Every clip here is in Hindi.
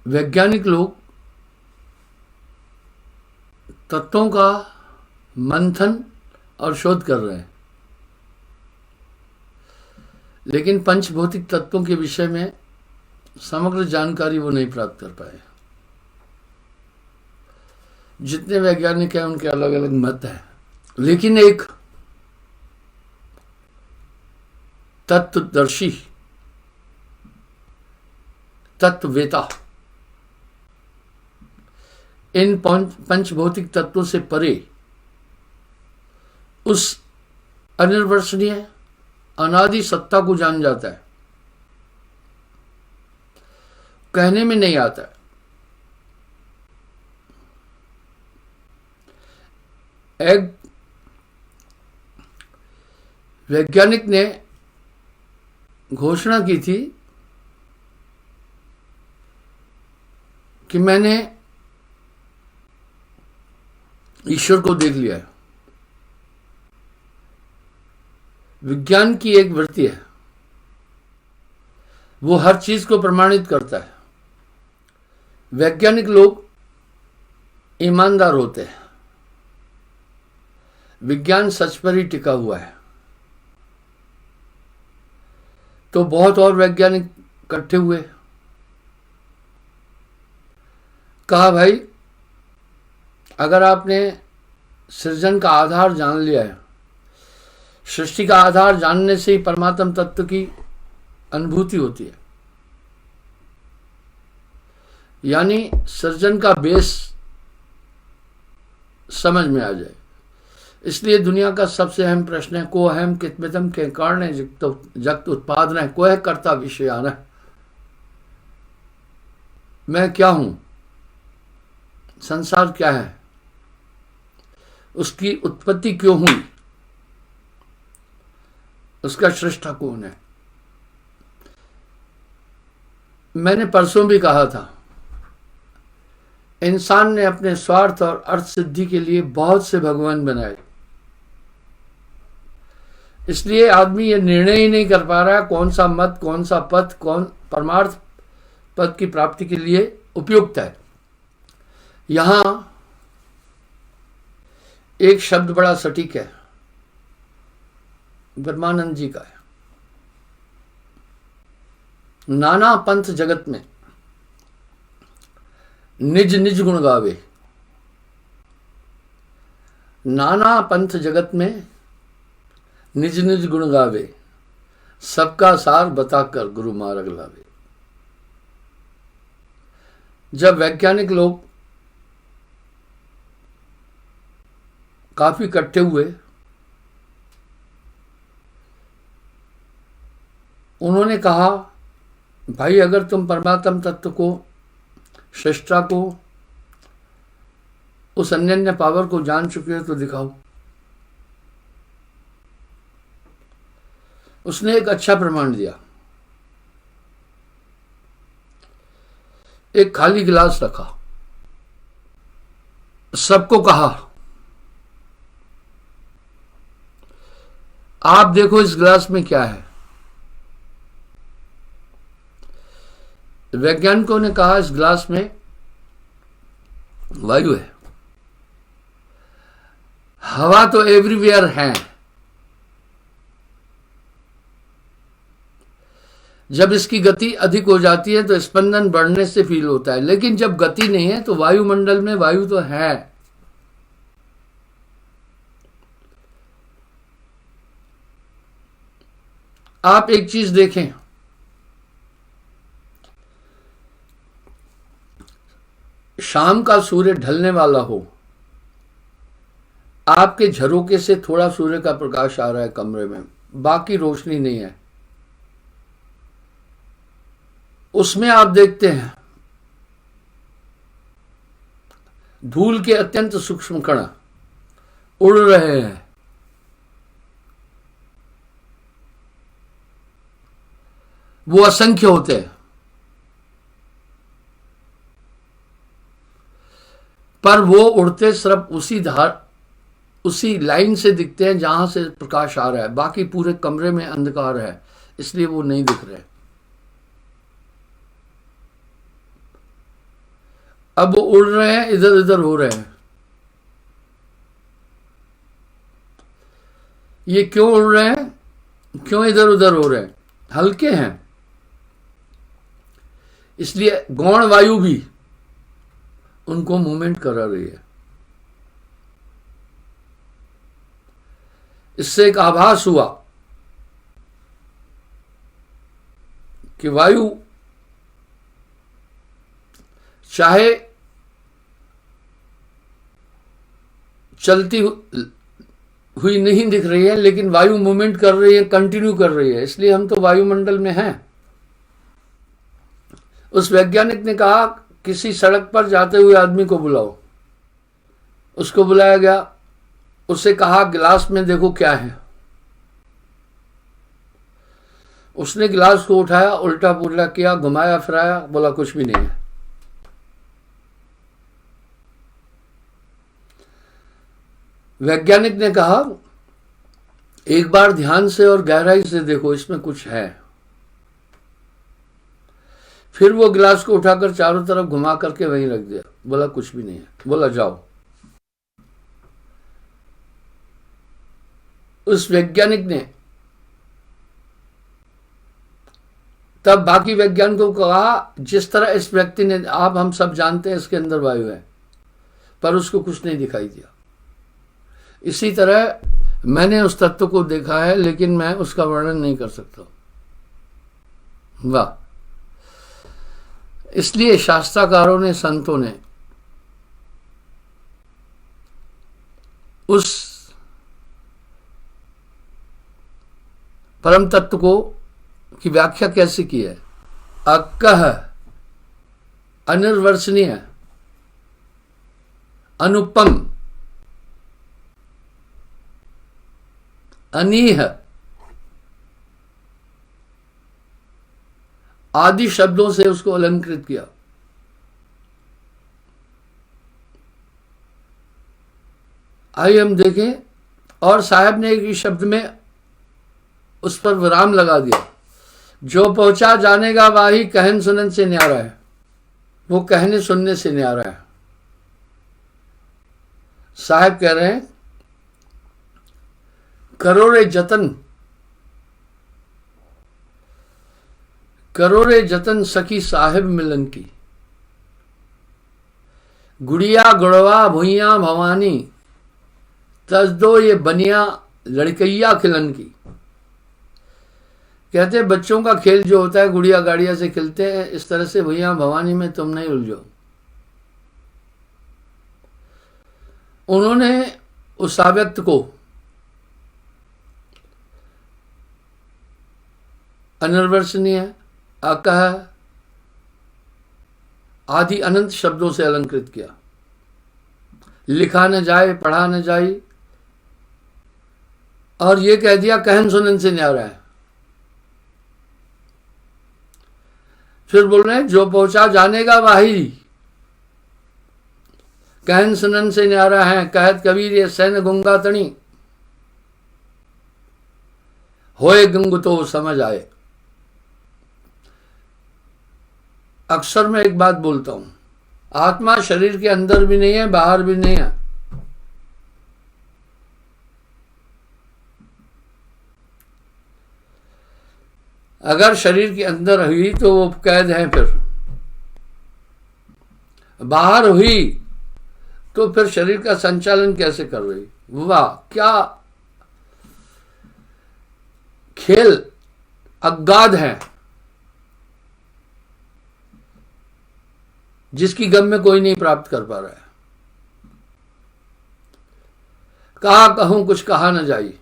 वैज्ञानिक लोग तत्वों का मंथन और शोध कर रहे हैं, लेकिन पंचभौतिक तत्वों के विषय में समग्र जानकारी वो नहीं प्राप्त कर पाए। जितने वैज्ञानिक हैं उनके अलग अलग मत हैं, लेकिन एक तत्वदर्शी, तत्ववेता इन पंचभौतिक तत्वों से परे उस अनिर्वचनीय अनादि सत्ता को जान जाता है। कहने में नहीं आता है। एक वैज्ञानिक ने घोषणा की थी कि मैंने ईश्वर को देख लिया है। विज्ञान की एक वृत्ति है, वो हर चीज को प्रमाणित करता है। वैज्ञानिक लोग ईमानदार होते हैं। विज्ञान सच पर ही टिका हुआ है। तो बहुत और वैज्ञानिक इकट्ठे हुए, कहा भाई अगर आपने सृजन का आधार जान लिया है, सृष्टि का आधार जानने से ही परमात्म तत्व की अनुभूति होती है, यानी सृजन का बेस समझ में आ जाए। इसलिए दुनिया का सबसे अहम प्रश्न है को अहम कितमितम के कारण जगत उत्पादन है, कोह कर्ता विषयान है। मैं क्या हूं, संसार क्या है, उसकी उत्पत्ति क्यों हुई, उसका सृष्टा कौन है। मैंने परसों भी कहा था, इंसान ने अपने स्वार्थ और अर्थ सिद्धि के लिए बहुत से भगवान बनाए। इसलिए आदमी ये निर्णय ही नहीं कर पा रहा कौन सा मत, कौन सा पथ, कौन परमार्थ पद की प्राप्ति के लिए उपयुक्त है। यहां एक शब्द बड़ा सटीक है, ब्रह्मानंद जी का है। नाना पंथ जगत में निज निज गुण गावे। नाना पंथ जगत में निज निज गुण गावे, सबका सार बताकर गुरु मार्ग लावे। जब वैज्ञानिक लोग काफी इकट्ठे हुए, उन्होंने कहा भाई अगर तुम परमात्म तत्व को, सृष्टा को, उस अन्य पावर को जान चुके हो तो दिखाओ। उसने एक अच्छा प्रमाण दिया। एक खाली गिलास रखा, सबको कहा आप देखो इस गिलास में क्या है। वैज्ञानिकों ने कहा इस गिलास में वायु है। हवा तो एवरीवेयर है। जब इसकी गति अधिक हो जाती है तो स्पंदन बढ़ने से फील होता है, लेकिन जब गति नहीं है तो वायुमंडल में वायु तो है। आप एक चीज देखें, शाम का सूर्य ढलने वाला हो, आपके झरोके से थोड़ा सूर्य का प्रकाश आ रहा है कमरे में, बाकी रोशनी नहीं है। उसमें आप देखते हैं धूल के अत्यंत सूक्ष्म कण उड़ रहे हैं। वो असंख्य होते हैं, पर वो उड़ते सिर्फ उसी लाइन से दिखते हैं जहां से प्रकाश आ रहा है, बाकी पूरे कमरे में अंधकार है, इसलिए वो नहीं दिख रहे। अब वो उड़ रहे हैं, इधर उधर हो रहे हैं। ये क्यों उड़ रहे हैं, क्यों इधर उधर हो रहे हैं? हल्के हैं, इसलिए गौण वायु भी उनको मूवमेंट करा रही है। इससे एक आभास हुआ कि वायु चाहे चलती हुई नहीं दिख रही है, लेकिन वायु मूवमेंट कर रही है, कंटिन्यू कर रही है, इसलिए हम तो वायुमंडल में हैं। उस वैज्ञानिक ने कहा किसी सड़क पर जाते हुए आदमी को बुलाओ। उसको बुलाया गया, उससे कहा गिलास में देखो क्या है। उसने गिलास को उठाया, उल्टा पुल्टा किया, घुमाया फिराया, बोला कुछ भी नहीं है। वैज्ञानिक ने कहा एक बार ध्यान से और गहराई से देखो, इसमें कुछ है। फिर वो गिलास को उठाकर चारों तरफ घुमा करके वहीं रख दिया, बोला कुछ भी नहीं है। बोला जाओ। उस वैज्ञानिक ने तब बाकी वैज्ञानिकों को कहा जिस तरह इस व्यक्ति ने, आप हम सब जानते हैं इसके अंदर वायु है, पर उसको कुछ नहीं दिखाई दिया। इसी तरह मैंने उस तत्व को देखा है, लेकिन मैं उसका वर्णन नहीं कर सकता। वाह! इसलिए शास्त्रकारों ने, संतों ने उस परम तत्व को की व्याख्या कैसे की है? अक्कह, अनिर्वचनीय, अनुपम, अनीह आदि शब्दों से उसको अलंकृत किया। आइए हम देखें। और साहब ने एक शब्द में उस पर विराम लगा दिया, जो पहुंचा जानेगा वाही कहन सुनन से न्यारा है। वो कहने सुनने से न्यारा है। साहब कह रहे हैं करोड़े जतन, करोड़े जतन सखी साहिब मिलन की, गुड़िया गुड़वा भुइया भवानी, तज दो ये बनिया लड़कैया खिलन की। कहते बच्चों का खेल जो होता है गुड़िया गाड़िया से खेलते हैं, इस तरह से भैया भवानी में तुम नहीं उलझो। उन्होंने उस आव्यक्त को अनिर्वचनीय, अकह आदि अनंत शब्दों से अलंकृत किया। लिखा न जाए, पढ़ा न जाए, और ये कह दिया कहन सुनन से न्यारा है। फिर बोल रहे हैं जो पहुंचा जानेगा वाही कहन सुनन से न्यारा है। कहत कबीर ये सैन गुंगा तणी, होए गुंग तो समझ आए। अक्सर मैं एक बात बोलता हूं, आत्मा शरीर के अंदर भी नहीं है, बाहर भी नहीं है। अगर शरीर के अंदर हुई तो वो कैद है, फिर बाहर हुई तो फिर शरीर का संचालन कैसे कर रही? वाह, क्या खेल अगाध है, जिसकी गम्य कोई नहीं प्राप्त कर पा रहा है। कहा कहूं कुछ कहा न जाई।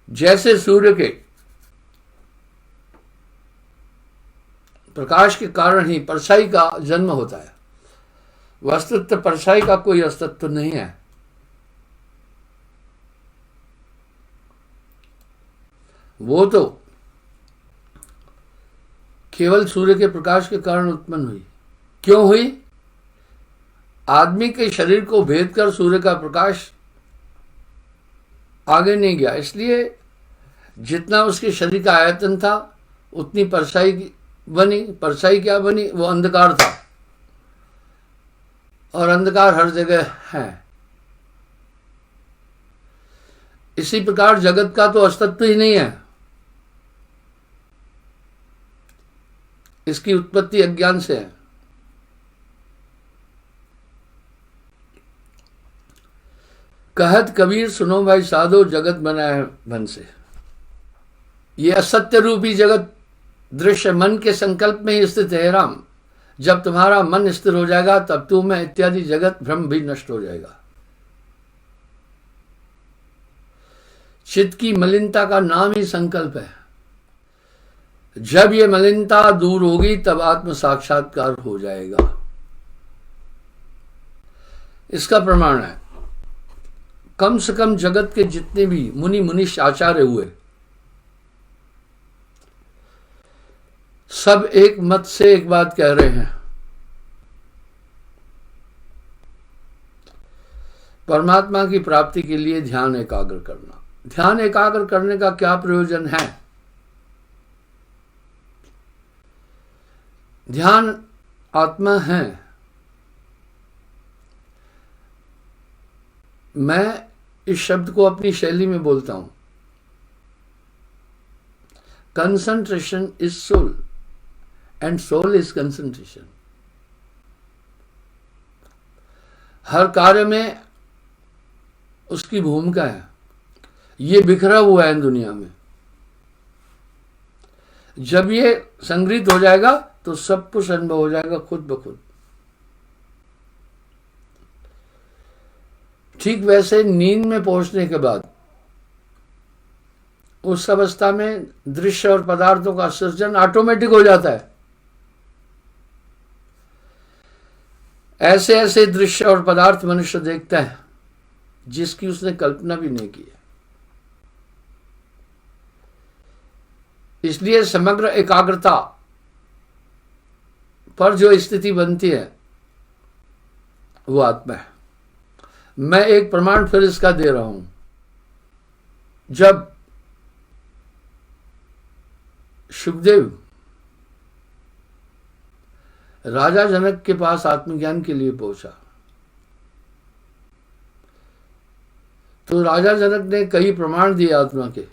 जैसे सूर्य के प्रकाश के कारण ही परछाई का जन्म होता है, वस्तुतः परछाई का कोई अस्तित्व नहीं है। वो तो केवल सूर्य के प्रकाश के कारण उत्पन्न हुई। क्यों हुई? आदमी के शरीर को भेद कर सूर्य का प्रकाश आगे नहीं गया, इसलिए जितना उसके शरीर का आयतन था उतनी परछाई बनी, परछाई क्या बनी? वो अंधकार था, और अंधकार हर जगह है। इसी प्रकार जगत का तो अस्तित्व ही नहीं है, इसकी उत्पत्ति अज्ञान से है। कहत कबीर सुनो भाई साधो, जगत बना है मन से। ये असत्य रूपी जगत दृश्य मन के संकल्प में ही स्थित है राम। जब तुम्हारा मन स्थिर हो जाएगा तब तू मैं इत्यादि जगत भ्रम भी नष्ट हो जाएगा। चित्त की मलिनता का नाम ही संकल्प है। जब ये मलिनता दूर होगी तब आत्म साक्षात्कार हो जाएगा। इसका प्रमाण है, कम से कम जगत के जितने भी मुनि मुनीष आचार्य हुए, सब एक मत से एक बात कह रहे हैं, परमात्मा की प्राप्ति के लिए ध्यान एकाग्र करना। ध्यान एकाग्र करने का क्या प्रयोजन है? ध्यान आत्मा है। मैं इस शब्द को अपनी शैली में बोलता हूं, concentration is soul and soul is concentration. हर कार्य में उसकी भूमिका है। ये बिखरा हुआ है दुनिया में। जब ये संग्रहित हो जाएगा तो सब कुछ अनुभव हो जाएगा खुद ब खुद। ठीक वैसे नींद में पहुंचने के बाद उस अवस्था में दृश्य और पदार्थों का सृजन ऑटोमेटिक हो जाता है। ऐसे ऐसे दृश्य और पदार्थ मनुष्य देखता है जिसकी उसने कल्पना भी नहीं की है। इसलिए समग्र एकाग्रता पर जो स्थिति बनती है वो आत्मा है। मैं एक प्रमाण फिर इसका दे रहा हूं। जब शुकदेव राजा जनक के पास आत्मज्ञान के लिए पहुंचा तो राजा जनक ने कई प्रमाण दिए आत्मा के।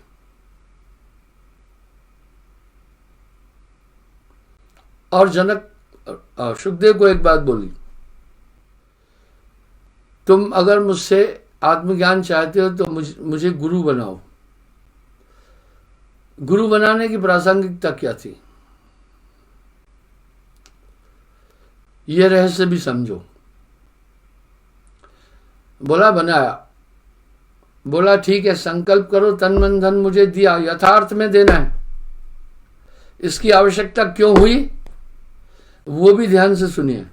और जनक शुकदेव को एक बात बोली, तुम अगर मुझसे आत्मज्ञान चाहते हो तो मुझे गुरु बनाओ। गुरु बनाने की प्रासंगिकता क्या थी, यह रहस्य भी समझो। बोला बनाया, बोला ठीक है, संकल्प करो, तन मन धन मुझे दिया, यथार्थ में देना है। इसकी आवश्यकता क्यों हुई वो भी ध्यान से सुनिए।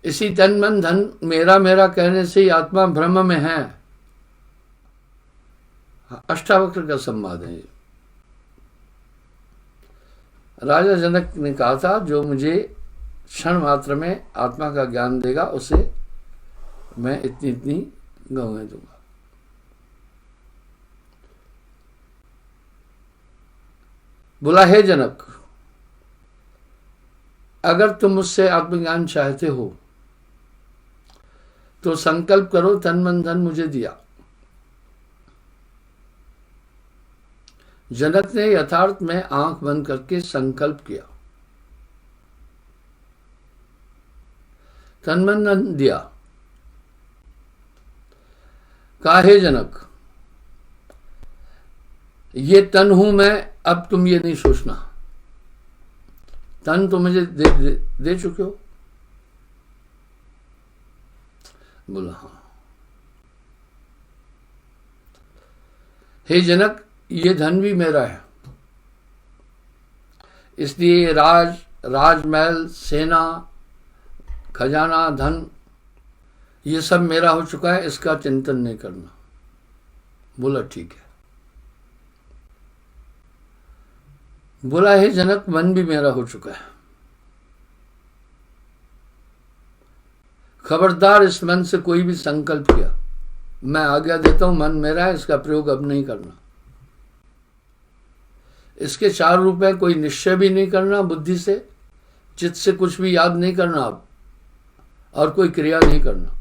इसी तन मन धन मेरा मेरा कहने से ही आत्मा भ्रम में है। अष्टावक्र का संवाद है। राजा जनक ने कहा था जो मुझे क्षण मात्र में आत्मा का ज्ञान देगा उसे मैं इतनी इतनी गौएं दूंगा। बोला हे जनक, अगर तुम मुझसे आत्मज्ञान चाहते हो तो संकल्प करो, तन मन धन मुझे दिया। जनक ने यथार्थ में आंख बंद करके संकल्प किया, तन मन धन दिया। कहा हे जनक, ये तन हूं मैं, अब तुम ये नहीं सोचना, तन तो मुझे दे चुके हो। बोला हाँ। हे जनक, ये धन भी मेरा है, इसलिए राजमहल, सेना, खजाना, धन ये सब मेरा हो चुका है, इसका चिंतन नहीं करना। बोला ठीक है। बोला हे जनक, मन भी मेरा हो चुका है, खबरदार इस मन से कोई भी संकल्प किया, मैं आज्ञा देता हूं, मन मेरा है, इसका प्रयोग अब नहीं करना। इसके 4 रूप हैं। कोई निश्चय भी नहीं करना बुद्धि से, चित्त से कुछ भी याद नहीं करना और कोई क्रिया नहीं करना।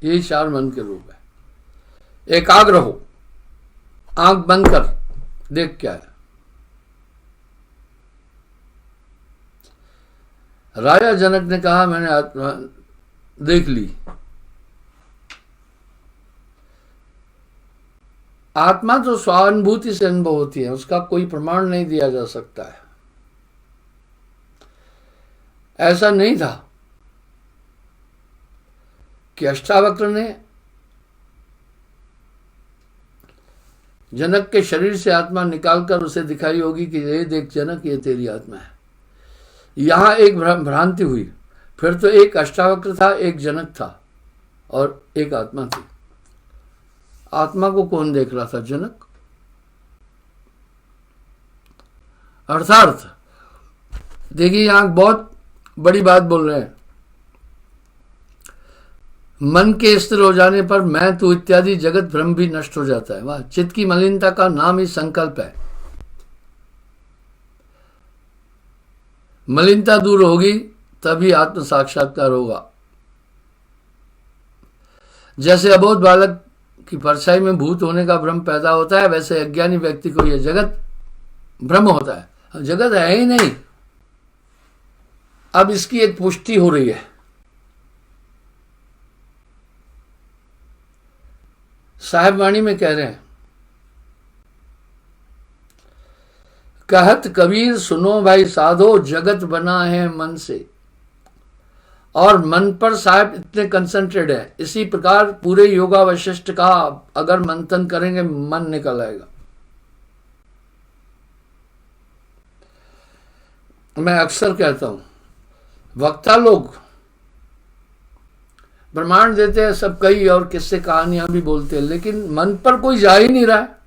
यही 4 मन के रूप है। एकाग्र हो, आंख बंद कर देख क्या है। राजा जनक ने कहा मैंने आत्मा देख ली। आत्मा तो स्वानुभूति से अनुभव होती है, उसका कोई प्रमाण नहीं दिया जा सकता है। ऐसा नहीं था कि अष्टावक्र ने जनक के शरीर से आत्मा निकालकर उसे दिखाई होगी कि ये देख जनक, ये तेरी आत्मा है। यहां एक भ्रांति हुई। फिर तो एक अष्टावक्र था, एक जनक था और एक आत्मा थी। आत्मा को कौन देख रहा था? जनक। अर्थात देखिए, यहां बहुत बड़ी बात बोल रहे हैं। मन के स्थिर हो जाने पर मैं तू इत्यादि जगत भ्रम भी नष्ट हो जाता है। वाह! चित्त की मलिनता का नाम ही संकल्प है। मलिनता दूर होगी तभी आत्म साक्षात्कार होगा। जैसे अबोध बालक की परछाई में भूत होने का भ्रम पैदा होता है, वैसे अज्ञानी व्यक्ति को यह जगत भ्रम होता है। जगत है ही नहीं। अब इसकी एक पुष्टि हो रही है। साहिब वाणी में कह रहे हैं, कहत कबीर सुनो भाई साधो, जगत बना है मन से। और मन पर साहब इतने कंसंट्रेट है। इसी प्रकार पूरे योगा वशिष्ठ का अगर मंथन करेंगे मन निकल आएगा। मैं अक्सर कहता हूं, वक्ता लोग प्रमाण देते हैं सब कई और किस्से कहानियां भी बोलते हैं, लेकिन मन पर कोई जा ही नहीं रहा है।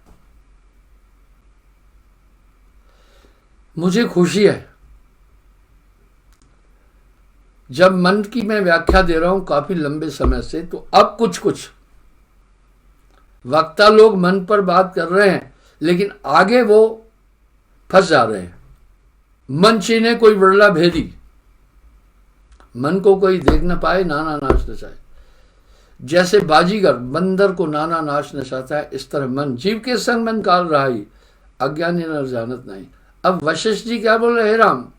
मुझे खुशी है जब मन की मैं व्याख्या दे रहा हूं काफी लंबे समय से, तो अब कुछ कुछ वक्ता लोग मन पर बात कर रहे हैं, लेकिन आगे वो फंस जा रहे हैं। मन छीने कोई बिरला भेदी, मन को कोई देख न पाए नाना नाच नचाए। जैसे बाजीगर बंदर को नाना नाच नचाता है, इस तरह मन जीव के संग मन काल रहाई, अज्ञानी नर जानत नहीं। अब वशिष्ठ जी क्या बोल रहे हैं? राम,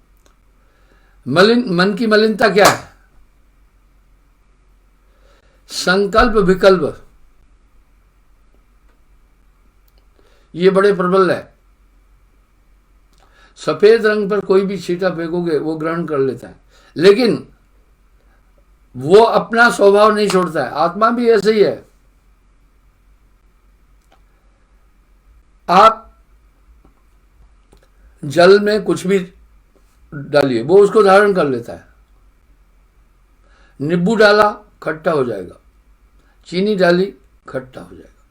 मन की मलिनता क्या है? संकल्प विकल्प, ये बड़े प्रबल है। सफेद रंग पर कोई भी छींटा फेंकोगे वो ग्रहण कर लेता है, लेकिन वो अपना स्वभाव नहीं छोड़ता है। आत्मा भी ऐसे ही है। आप जल में कुछ भी डालिए, वो उसको धारण कर लेता है। नींबू डाला खट्टा हो जाएगा, चीनी डाली खट्टा हो जाएगा।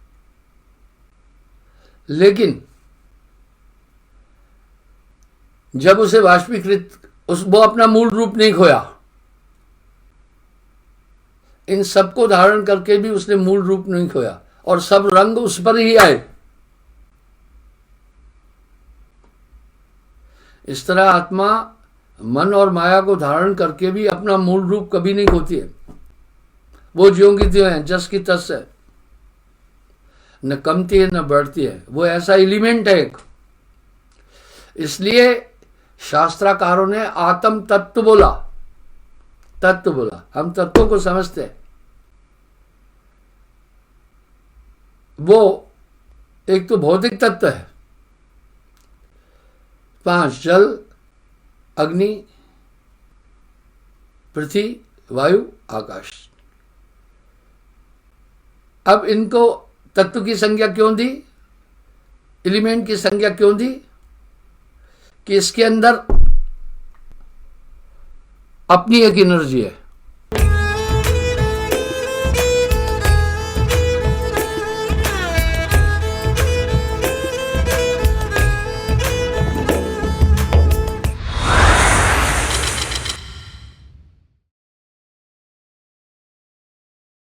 लेकिन जब उसे वाष्पीकृत, वो अपना मूल रूप नहीं खोया। इन सबको धारण करके भी उसने मूल रूप नहीं खोया और सब रंग उस पर ही आए। इस तरह आत्मा मन और माया को धारण करके भी अपना मूल रूप कभी नहीं खोती है। वो ज्यों की त्यों है, जस की तस है, न कमती है न बढ़ती है। वो ऐसा एलिमेंट है एक। इसलिए शास्त्राकारों ने आत्म तत्व बोला। तत्व बोला, हम तत्वों को समझते हैं। वो एक तो भौतिक तत्व है, 5 जल, अग्नि, पृथ्वी, वायु, आकाश। अब इनको तत्व की संज्ञा क्यों दी, एलिमेंट की संज्ञा क्यों दी? कि इसके अंदर अपनी एक एनर्जी है।